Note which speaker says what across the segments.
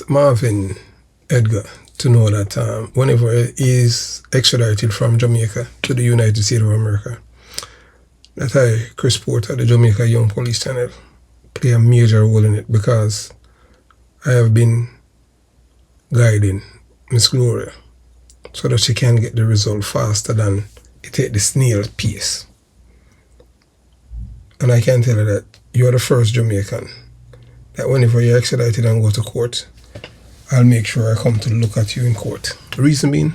Speaker 1: Marvin Edgar to know that whenever he is extradited from Jamaica to the United States of America, that I, Chris Porter, the Jamaica Young Police Channel, play a major role in it, because I have been guiding Miss Gloria so that she can get the result faster than it take the snail pace. And I can tell her that you are the first Jamaican that whenever you're extradited and go to court, I'll make sure I come to look at you in court. The reason being,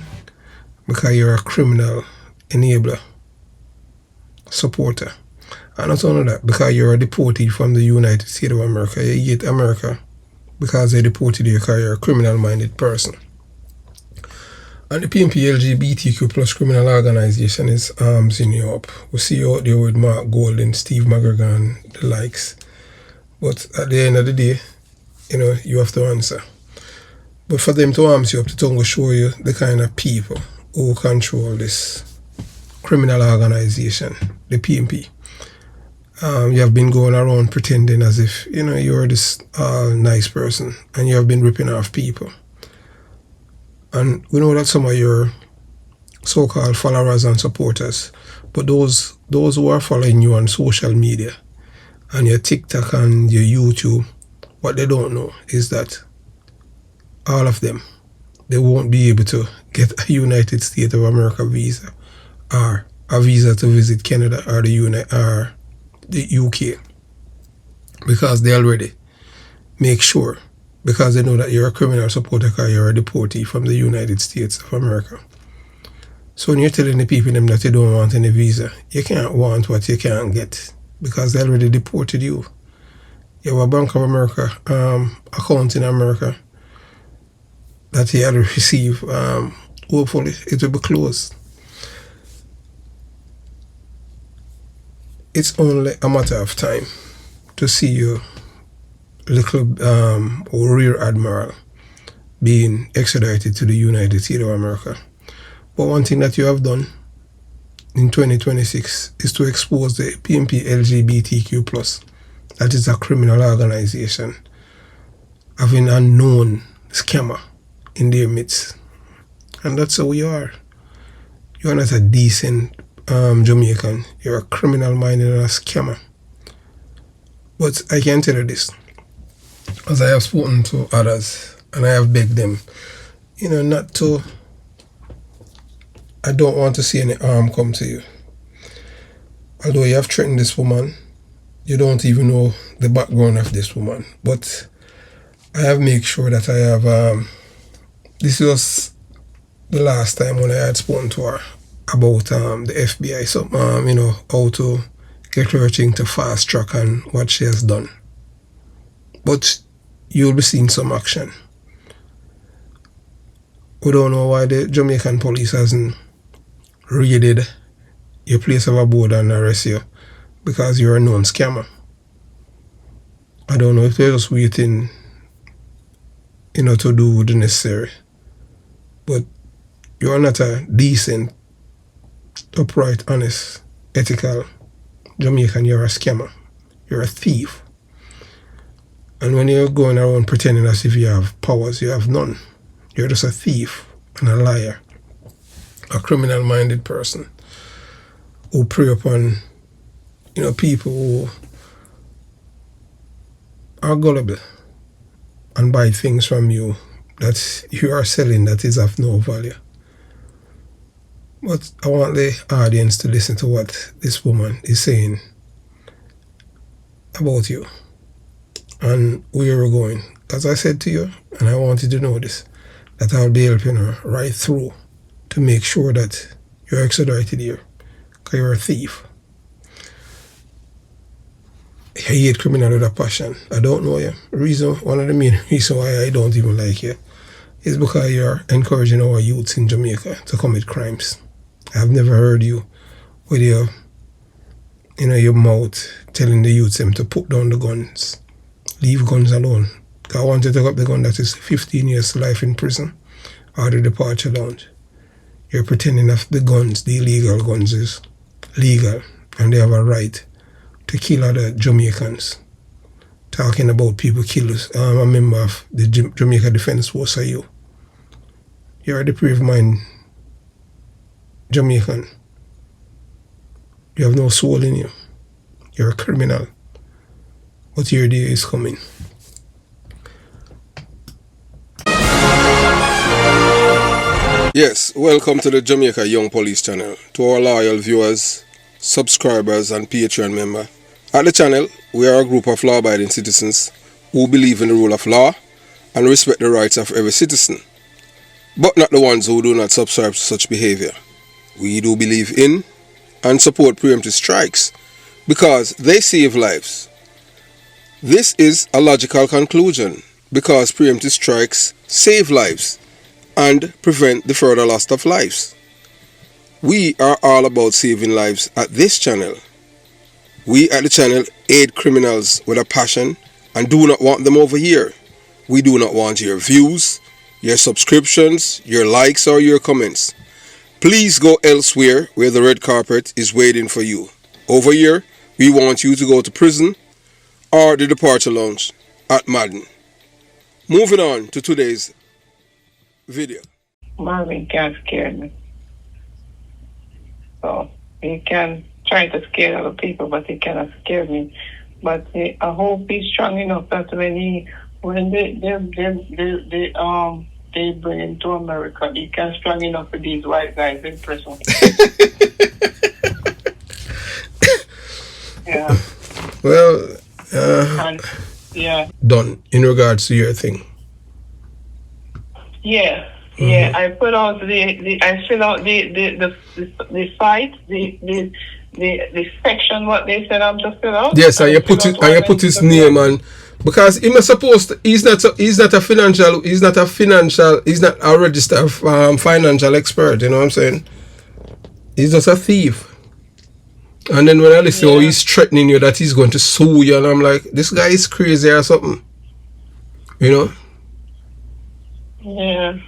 Speaker 1: because you're a criminal enabler, supporter. And not only that, because you're a deportee from the United States of America. You hate America because they deported you because you're a criminal-minded person. And the PNP LGBTQ plus criminal organization is armsing you up. We see you out there with Mark Golden, Steve McGregor and the likes. But at the end of the day, you have to answer. But for them to arms you up, to show you the kind of people who control this criminal organization, the PNP. You have been going around pretending as if, you're this nice person, and you have been ripping off people. And we know that some of your so-called followers and supporters, but those who are following you on social media, and your TikTok and your YouTube, what they don't know is that all of them, they won't be able to get a United States of America visa, or a visa to visit Canada or the UK, because they already make sure, because they know that you're a criminal supporter, because you're a deportee from the United States of America. So when you're telling the people them that you don't want any visa, you can't want what you can't get, because they already deported you. You have a Bank of America account in America that you had to receive. Hopefully it will be closed. It's only a matter of time to see your little rear admiral being extradited to the United States of America. But one thing that you have done in 2026 is to expose the PNP LGBTQ+, that is a criminal organization, having a known scammer in their midst. And that's how you are. You are not a decent Jamaican. You're a criminal-minded and a scammer. But I can tell you this, as I have spoken to others, and I have begged them, not to, I don't want to see any harm come to you. Although you have threatened this woman, you don't even know the background of this woman. But I have made sure that I have, this was the last time when I had spoken to her about the FBI, so how to get her thing to fast track and what she has done. But you'll be seeing some action. We don't know why the Jamaican police hasn't raided your place of abode and arrest you, because you're a known scammer. I don't know if they're just waiting, to do the necessary. But you're not a decent, upright, honest, ethical Jamaican. You're a scammer. You're a thief. And when you're going around pretending as if you have powers, you have none. You're just a thief and a liar, a criminal-minded person who prey upon, people who are gullible and buy things from you that you are selling that is of no value. But I want the audience to listen to what this woman is saying about you and where you're going. As I said to you, and I want you to know this, that I'll be helping her right through to make sure that you're extradited here, because you're a thief. I hate criminal with a passion. I don't know you. One of the main reasons why I don't even like you is because you're encouraging our youths in Jamaica to commit crimes. I've never heard you with your mouth telling the youths them to put down the guns. Leave guns alone. I want you to take up the gun that is 15 years to life in prison or the departure lounge. You're pretending that the guns, the illegal guns, is legal and they have a right to kill other Jamaicans. talking about people killed a member of the Jamaica Defense Force. Are you? You're a depraved mind Jamaican. You have no soul in you. You're a criminal. But your day is coming. Yes, welcome to the Jamaica Young Police channel. To our loyal viewers, subscribers and Patreon member. At the channel, we are a group of law-abiding citizens who believe in the rule of law and respect the rights of every citizen, but not the ones who do not subscribe to such behavior. We do believe in and support preemptive strikes because they save lives. This is a logical conclusion because preemptive strikes save lives and prevent the further loss of lives. We are all about saving lives at this channel. We at the channel aid criminals with a passion and do not want them over here. We do not want your views, your subscriptions, your likes or your comments. Please go elsewhere where the red carpet is waiting for you. Over here, we want you to go to prison or the departure lounge at Madden. Moving on to today's video.
Speaker 2: Marvin can't scare me. So he can try to scare other people, but he cannot scare me. But I hope he's strong enough that when they bring him to America, he can strong enough for these white guys in prison. Yeah.
Speaker 1: Well,
Speaker 2: yeah.
Speaker 1: Done in regards to your thing.
Speaker 2: Yeah, yeah. I put out I fill out the site, the section what they said I'm to fill out.
Speaker 1: Yes, and you put his name and because he's not a registered financial expert, you know what I'm saying? He's just a thief. And then when I listen, oh, he's threatening you that he's going to sue you, and I'm like, this guy is crazy or something, you know?
Speaker 2: Yeah.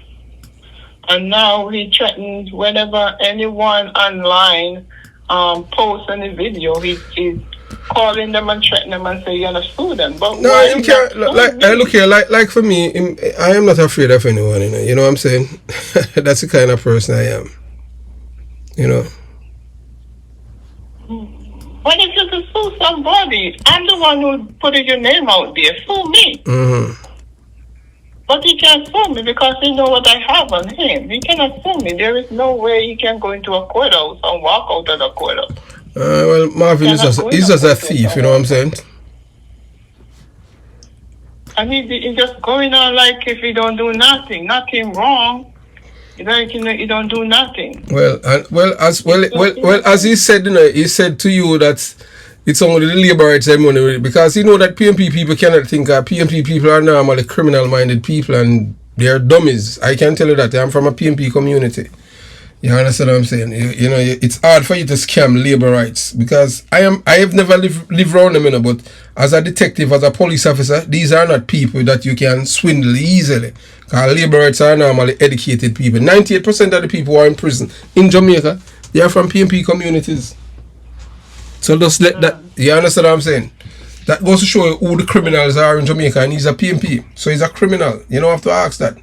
Speaker 2: And now he threatens whenever anyone online posts any video, he's calling them and threatening them and say you're gonna sue them. But
Speaker 1: no, you can't. Look here, like for me, I am not afraid of anyone. You know what I'm saying? That's the kind of person I am. You know.
Speaker 2: What if you could sue somebody? I'm the one who put your name out there. Sue me.
Speaker 1: Mm-hmm.
Speaker 2: But he can't sue me because he know what I have on him. He cannot sue me. There is no way he can go into a courthouse and walk out of the courthouse.
Speaker 1: Well, Marvin is just a thief, you know what I'm saying?
Speaker 2: And he's just going on like if he don't do nothing wrong. Like he don't do nothing.
Speaker 1: As he said, he said to you that it's only the labor rights ceremony because you know that PMP people cannot think PMP people are normally criminal-minded people and they are dummies. I can tell you that. I'm from a PMP community. You understand what I'm saying? You know, it's hard for you to scam labor rights because I have never lived around them, but as a detective, as a police officer, these are not people that you can swindle easily. Because labor rights are normally educated people. 98% of the people who are in prison in Jamaica, they are from PMP communities. So just let that, you understand what I'm saying? That goes to show you who the criminals are in Jamaica, and he's a PMP. So he's a criminal. You don't have to ask that.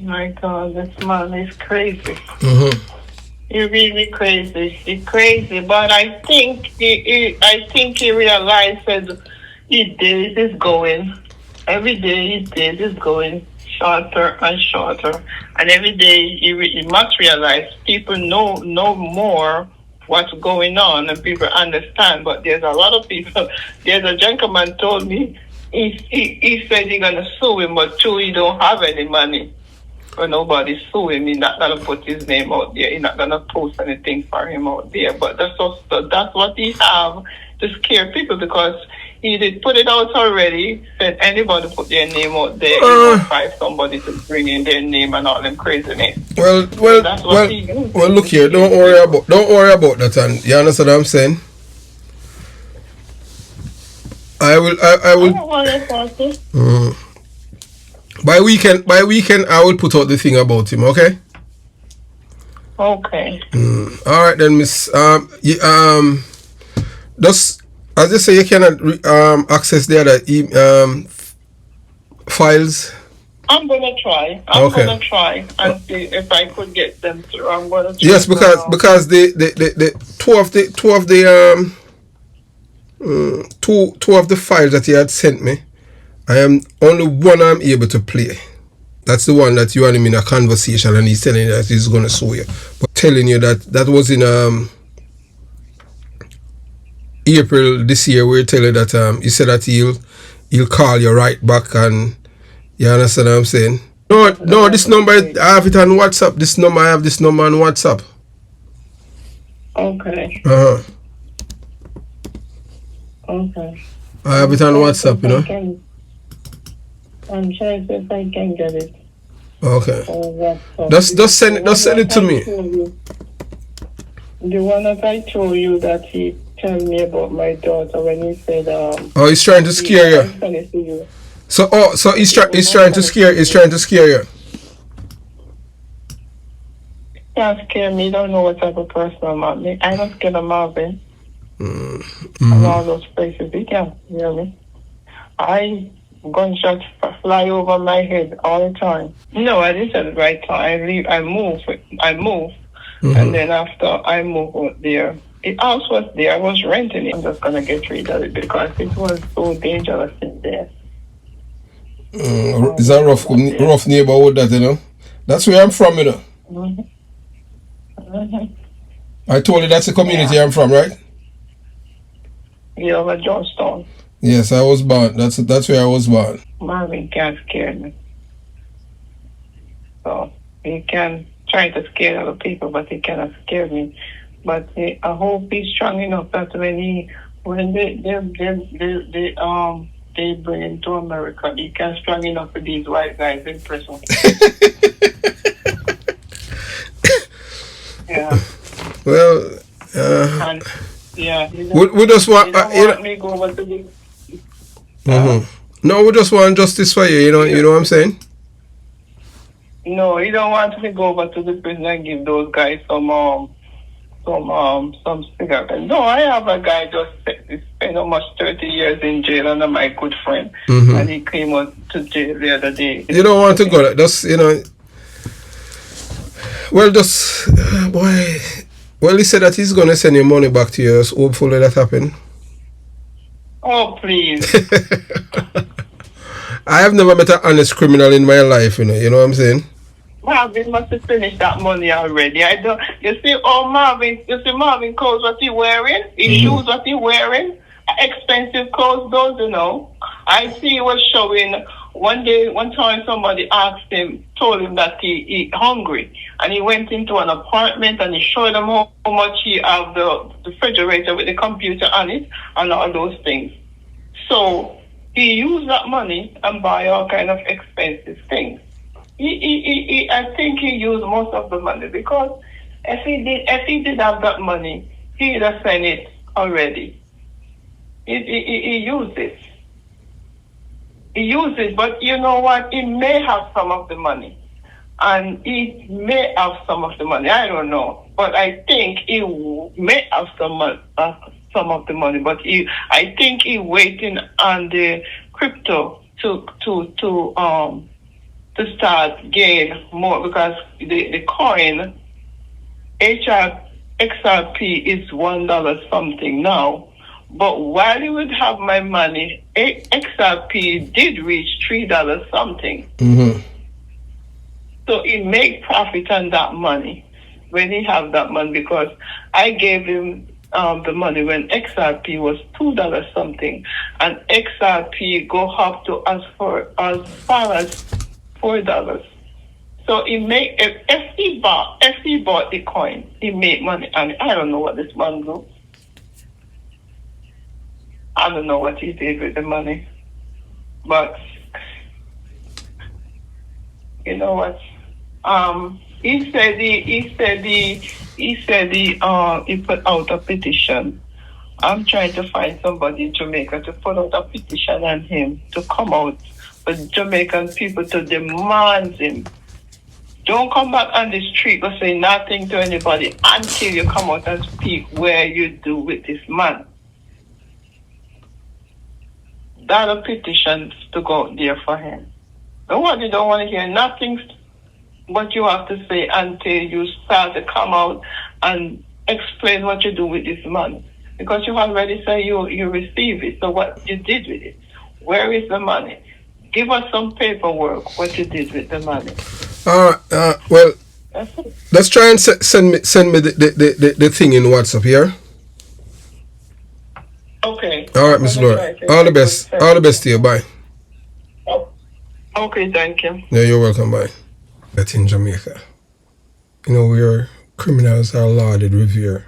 Speaker 2: My God, this man is crazy.
Speaker 1: Mm-hmm.
Speaker 2: He's really crazy. He's crazy, but I think he realizes his days is going. Every day his days is going shorter and shorter, and every day he must realize people know more what's going on and people understand. But there's a lot of people. There's a gentleman told me he said he's gonna sue him, but he don't have any money. When nobody sue him, he's not gonna put his name out there. He's not gonna post anything for him out there. But that's what he have to scare people because he did put it out already. Said anybody put their name out there, he will find somebody to bring in their name and all them craziness.
Speaker 1: Well, look here. Don't worry about that. And you understand what I'm saying? I will.
Speaker 2: I don't worry about it.
Speaker 1: By weekend, I will put out the thing about him. Okay.
Speaker 2: Okay.
Speaker 1: All right then, Miss. Just As you say, you cannot access the other files.
Speaker 2: I'm gonna try. I'm gonna try and see if I could get them through. I'm gonna try.
Speaker 1: Yes, because the two of the two of the files that he had sent me, I am only one I'm able to play. That's the one that you and him in a conversation, and he's telling you that he's gonna sue you. But telling you that was in April this year, where he tell you that he said that he'll call you right back, and you understand what I'm saying? No, this number I have it on WhatsApp. I have this number on WhatsApp.
Speaker 2: Okay. Okay.
Speaker 1: I have it on WhatsApp, you know.
Speaker 2: I'm trying to see if I can get it.
Speaker 1: Okay. Just send it to me.
Speaker 2: The one that I told you that he told me about my daughter when he said
Speaker 1: he's trying to scare you. So he's trying to scare you.
Speaker 2: Can't scare me. Don't know what type of person I'm at. I don't scare of Marvin. And all those places. He can't hear me. Gunshots fly over my head all the time. No, I didn't at the right time. I move, and then after I move out there, the house was there. I was renting it. I'm just gonna get rid of it because it was so dangerous in there.
Speaker 1: It's a rough neighborhood, that, you know. That's where I'm from, you know. I told you that's the community I'm from, right?
Speaker 2: You over Johnstown.
Speaker 1: Yes, I was born. That's where I was born.
Speaker 2: Marvin can't scare me. So he can try to scare other people, but he cannot scare me. But I hope he's strong enough that when they bring him to America, he can strong enough for these white guys in prison. Yeah.
Speaker 1: Well,
Speaker 2: and, yeah.
Speaker 1: We just want
Speaker 2: me go over to the.
Speaker 1: No, we just want justice for you. You know what I'm saying?
Speaker 2: No, he don't want me to go over to the prison and give those guys some cigarettes. No, I have a guy just spent almost 30 years in jail, and my good friend, and he came out to jail the other day.
Speaker 1: You don't want to go. Just, you know. Well, just boy. Well, he said that he's gonna send your money back to you. So hopefully that happen.
Speaker 2: Oh, please.
Speaker 1: I have never met an honest criminal in my life, you know what I'm saying?
Speaker 2: Marvin must have finished that money already. I don't. You see, Marvin clothes what he wearing, his shoes what he wearing, expensive clothes, those, you know. I see he was showing one time somebody told him that he hungry, and he went into an apartment and he showed them how much he have the refrigerator with the computer on it and all those things. So he used that money and buy all kind of expensive things. I think he used most of the money, because if he did have that money, he'd have spent it already. He used it. He used it, but you know what? He may have some of the money, and he may have some of the money. I don't know, but I think he may have some of the money. But I think he waiting on the crypto to start gain more, because the coin XRP is $1 something now. But while he would have my money, XRP did reach $3 something. So he make profit on that money when he have that money, because I gave him the money when XRP was $2 something, and XRP go up to as far as $4. So he make if he bought the coin, he made money, and I don't know what this man do. I don't know what he did with the money, but you know what? He put out a petition. I'm trying to find somebody in Jamaica to put out a petition on him to come out for Jamaican people to demand him. Don't come back on the street or say nothing to anybody until you come out and speak where you do with this man. dollar petitions to go out there for him. Nobody don't want to hear nothing what you have to say until you start to come out and explain what you do with this money. Because you already say you receive it. So what you did with it? Where is the money? Give us some paperwork what you did with the money.
Speaker 1: All right. Well, let's try and send me the thing in WhatsApp here.
Speaker 2: Okay.
Speaker 1: All right, Miss Gloria. All the best. All the best to you. Bye.
Speaker 2: Okay, thank you.
Speaker 1: Yeah, you're welcome. Bye. That's in Jamaica. You know, where criminals are lauded, revered,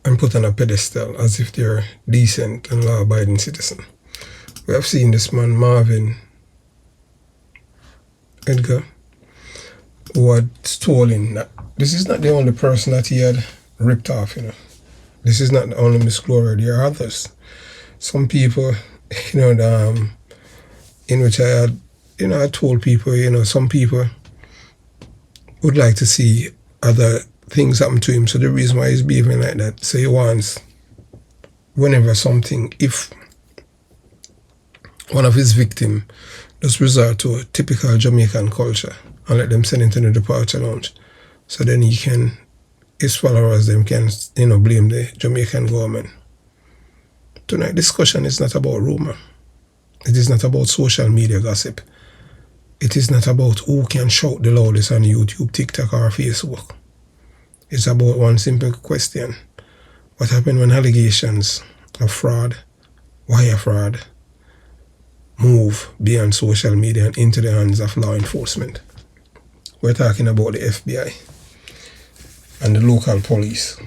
Speaker 1: and put on a pedestal as if they're decent and law-abiding citizens. We have seen this man, Marvin Edgar, who had stolen. This is not the only person that he had ripped off, you know. This is not only Miss Gloria, there are others. Some people, you know, in which I had, you know, I told people, you know, some people would like to see other things happen to him. So the reason why he's behaving like that, so he wants, whenever something, if one of his victims does resort to a typical Jamaican culture and let them send into the departure lounge, so then he can, his followers, them can, you know, blame the Jamaican government. Tonight, discussion is not about rumor. It is not about social media gossip. It is not about who can shout the loudest on YouTube, TikTok, or Facebook. It's about one simple question. What happened when allegations of fraud, wire fraud, move beyond social media and into the hands of law enforcement? We're talking about the FBI and the local police.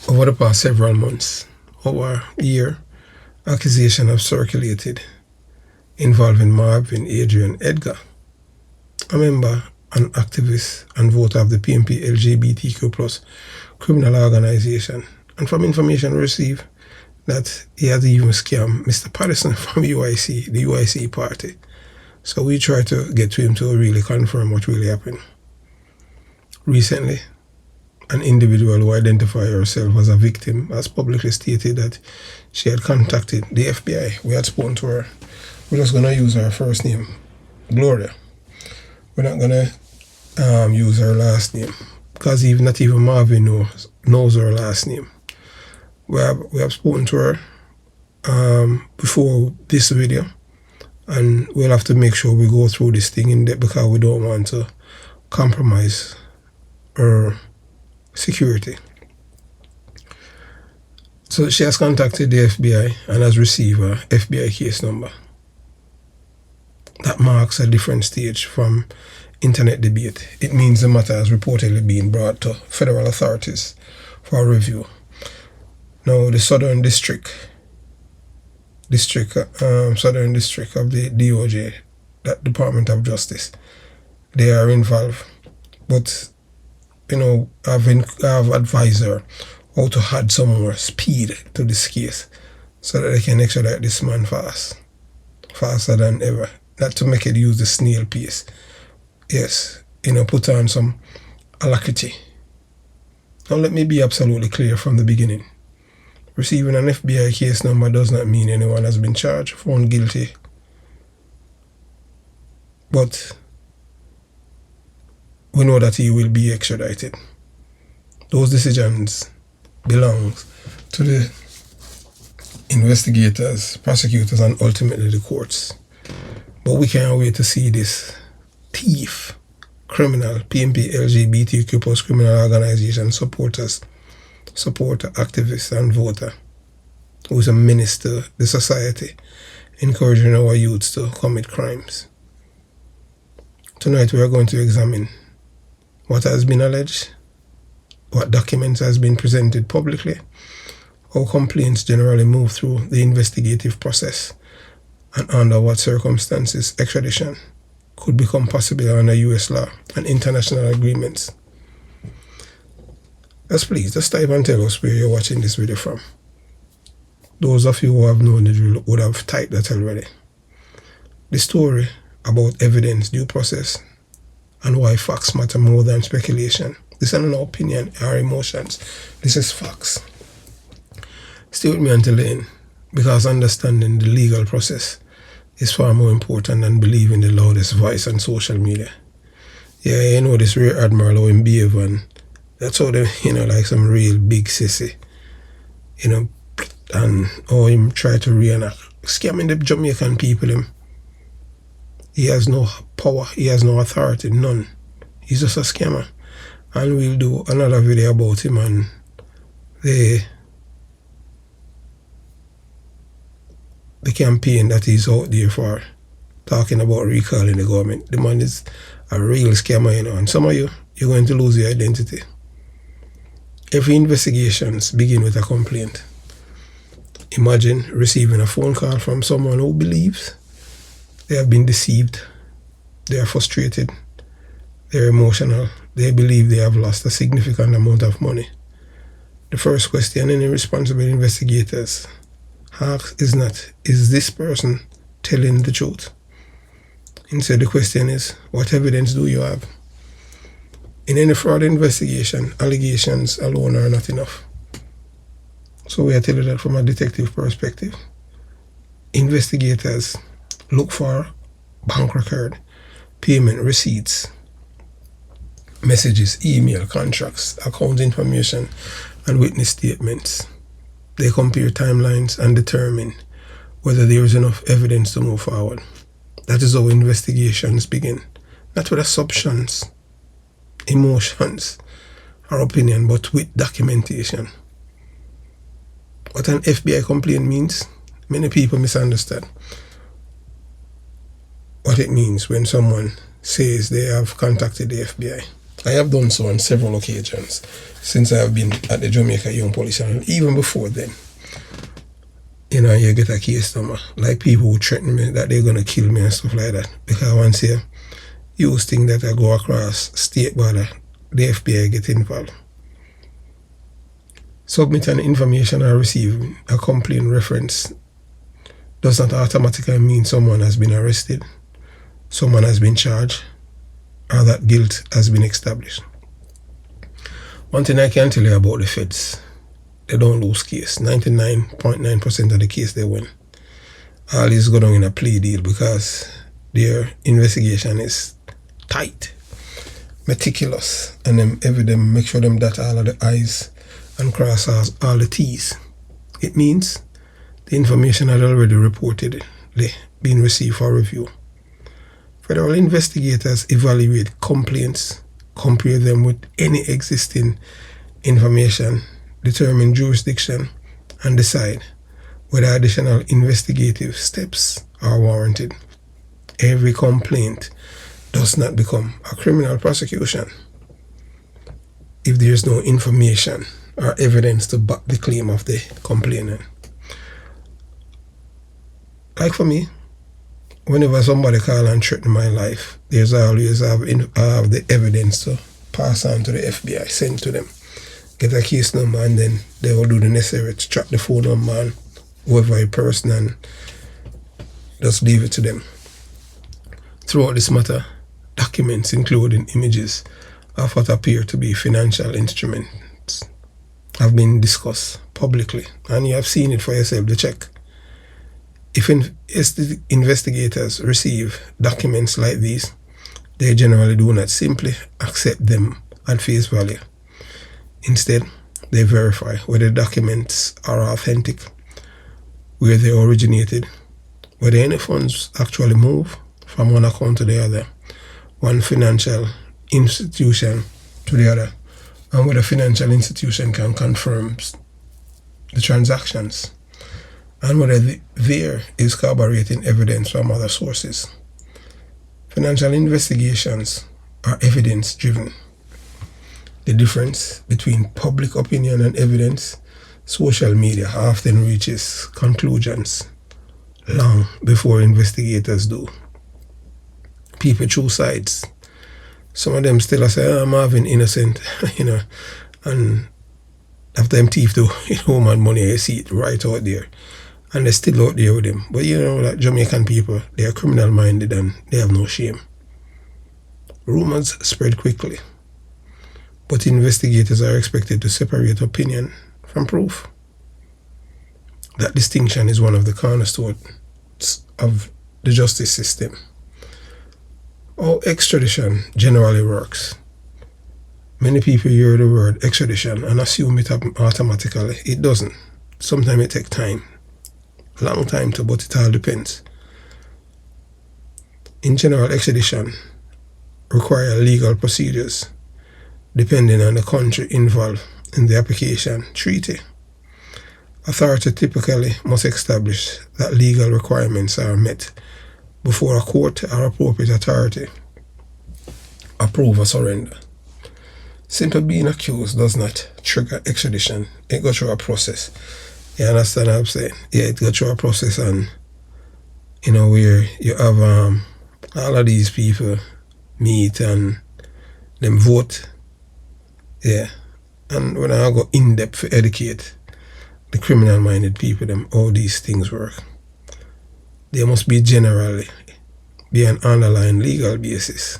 Speaker 1: Over the past several months, over a year, accusations have circulated involving Marvin Adrian Edgar, a member, an activist and voter of the PNP LGBTQ+ criminal organization. And from information received, that he had even scammed Mr. Patterson from UIC, the UIC party. So we tried to get to him to really confirm what really happened. Recently, an individual who identified herself as a victim has publicly stated that she had contacted the FBI. We had spoken to her. We're just going to use her first name, Gloria. We're not going to use her last name, because not even Marvin knows her last name. We have spoken to her before this video, and we'll have to make sure we go through this thing in depth because we don't want to compromise her security. So she has contacted the FBI and has received a FBI case number. That marks a different stage from internet debate. It means the matter has reportedly been brought to federal authorities for review. Now, the Southern District of the DOJ, that Department of Justice, they are involved. But, you know, I've advised her how to add some more speed to this case so that they can extradite this man faster than ever. Not to make it use the snail pace. Yes, you know, put on some alacrity. Now let me be absolutely clear from the beginning. Receiving an FBI case number does not mean anyone has been charged, found guilty. But we know that he will be extradited. Those decisions belong to the investigators, prosecutors, and ultimately the courts. But we can't wait to see this thief, criminal, PNP LGBTQ+ criminal organization supporter, activist, and voter who's a menace to the society, encouraging our youths to commit crimes. Tonight we are going to examine what has been alleged, what documents has been presented publicly, how complaints generally move through the investigative process, and under what circumstances extradition could become possible under US law and international agreements. Please, just type and tell us where you're watching this video from. Those of you who have known the drill would have typed that already. The story about evidence, due process, and why facts matter more than speculation. This is not an opinion or emotions. This is facts. Stay with me until the end, because understanding the legal process is far more important than believing the loudest voice on social media. Yeah, you know this rear admiral how him behave, and that's how they, like some real big sissy, and how him try to reenact scamming the Jamaican people. He has no power, he has no authority, none. He's just a scammer. And we'll do another video about him and the campaign that he's out there for, talking about recalling the government. The man is a real scammer, and some of you, you're going to lose your identity. Every investigations begin with a complaint. Imagine receiving a phone call from someone who believes they have been deceived, they are frustrated, they're emotional, they believe they have lost a significant amount of money. The first question any responsible investigators ask is not, is this person telling the truth? Instead, the question is, what evidence do you have? In any fraud investigation, allegations alone are not enough. So we are telling that from a detective perspective. Investigators look for bank record, payment receipts, messages, email, contracts, account information, and witness statements. They compare timelines and determine whether there is enough evidence to move forward. That is how investigations begin. Not with assumptions, emotions, or opinion, but with documentation. What an FBI complaint means, many people misunderstand what it means when someone says they have contacted the FBI. I have done so on several occasions since I have been at the Jamaica Young Police, and even before then. You get a case number, like people who threaten me that they're going to kill me and stuff like that. Because once you use things that I go across state border, the FBI get involved. Submitting information or receiving a complaint reference does not automatically mean someone has been arrested, someone has been charged, or that guilt has been established. One thing I can tell you about the feds, they don't lose case. 99.9% of the case they win. All this go down in a plea deal because their investigation is tight, meticulous, and them make sure them dot all of the I's and cross all the T's. It means the information had already reported been received for review. Federal investigators evaluate complaints, compare them with any existing information, determine jurisdiction, and decide whether additional investigative steps are warranted. Every complaint does not become a criminal prosecution if there is no information or evidence to back the claim of the complainant. Like for me, whenever somebody call and threaten my life, there's always have the evidence to pass on to the FBI, send to them, get a case number, and then they will do the necessary to track the phone number and whoever a person and just leave it to them. Throughout this matter, documents including images of what appear to be financial instruments have been discussed publicly, and you have seen it for yourself to check. If investigators receive documents like these, they generally do not simply accept them at face value. Instead, they verify whether documents are authentic, where they originated, whether any funds actually move from one account to the other, one financial institution to the other, and whether financial institution can confirm the transactions, and whether there is corroborating evidence from other sources. Financial investigations are evidence-driven. The difference between public opinion and evidence, social media often reaches conclusions long before investigators do. People choose sides. Some of them still say, Marvin innocent, and after them thief the woman money, you see it right out there. And they're still out there with him. But like Jamaican people, they are criminal minded and they have no shame. Rumors spread quickly, but investigators are expected to separate opinion from proof. That distinction is one of the cornerstones of the justice system. How extradition generally works. Many people hear the word extradition and assume it automatically. It doesn't. Sometimes it takes time. Long time too, but it all depends. In general, extradition requires legal procedures depending on the country involved in the application treaty. Authority typically must establish that legal requirements are met before a court or appropriate authority approve or surrender. Simply being accused does not trigger extradition. It goes through a process. You understand what I'm saying? Yeah, it goes through a process, and where you have all of these people meet and them vote. Yeah. And when I go in depth to educate the criminal minded people them how these things work, there must be generally be an underlying legal basis,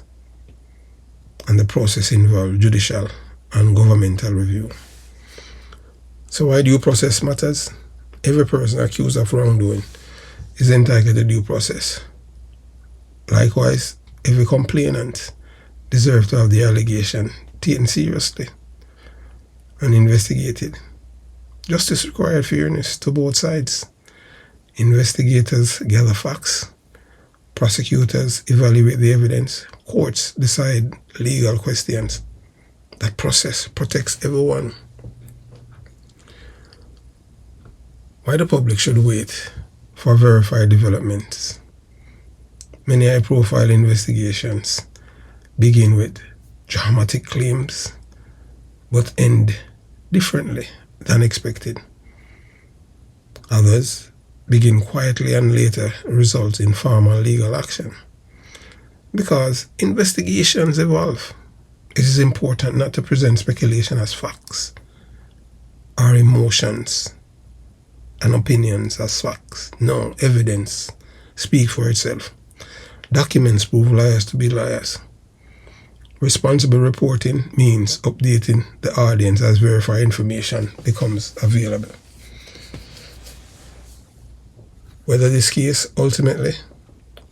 Speaker 1: and the process involves judicial and governmental review. So why due process matters? Every person accused of wrongdoing is entitled to due process. Likewise, every complainant deserves to have the allegation taken seriously and investigated. Justice requires fairness to both sides. Investigators gather facts. Prosecutors evaluate the evidence. Courts decide legal questions. That process protects everyone. Why the public should wait for verified developments? Many high-profile investigations begin with dramatic claims but end differently than expected. Others begin quietly and later result in formal legal action. Because investigations evolve, it is important not to present speculation as facts or emotions and opinions as facts. No, evidence speaks for itself. Documents prove liars to be liars. Responsible reporting means updating the audience as verified information becomes available. Whether this case ultimately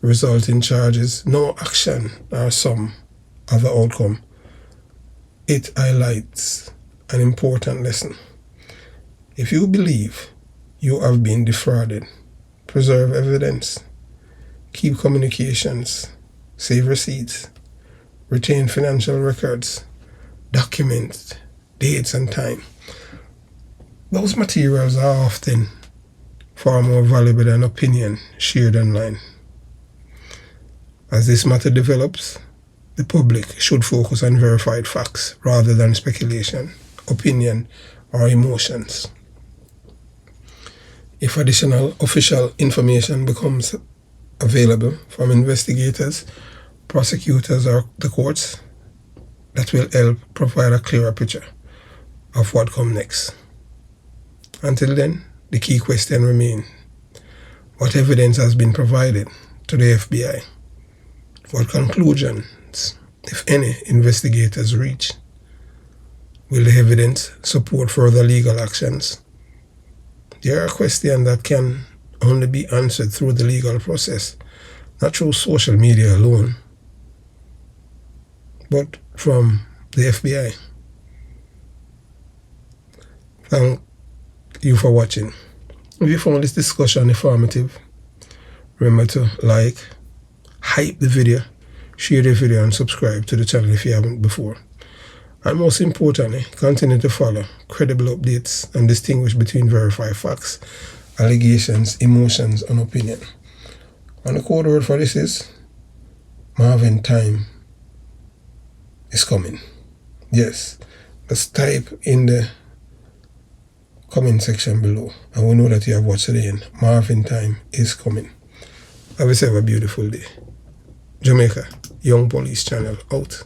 Speaker 1: results in charges, no action, or some other outcome, it highlights an important lesson. If you believe you have been defrauded, preserve evidence, keep communications, save receipts, retain financial records, document dates and time. Those materials are often far more valuable than opinion shared online. As this matter develops, the public should focus on verified facts rather than speculation, opinion, or emotions. If additional official information becomes available from investigators, prosecutors, or the courts, that will help provide a clearer picture of what comes next. Until then, the key question remains: what evidence has been provided to the FBI? What conclusions, if any, investigators reach? Will the evidence support further legal actions? There are questions that can only be answered through the legal process, not through social media alone, but from the FBI. Thank you for watching. If you found this discussion informative, remember to like, hype the video, share the video, and subscribe to the channel if you haven't before. And most importantly, continue to follow credible updates and distinguish between verified facts, allegations, emotions, and opinion. And the code word for this is Marvin time is coming. Yes, just type in the comment section below and we know that you have watched it in. Marvin time is coming. Have yourself a beautiful day. Jamaica Young Police Channel out.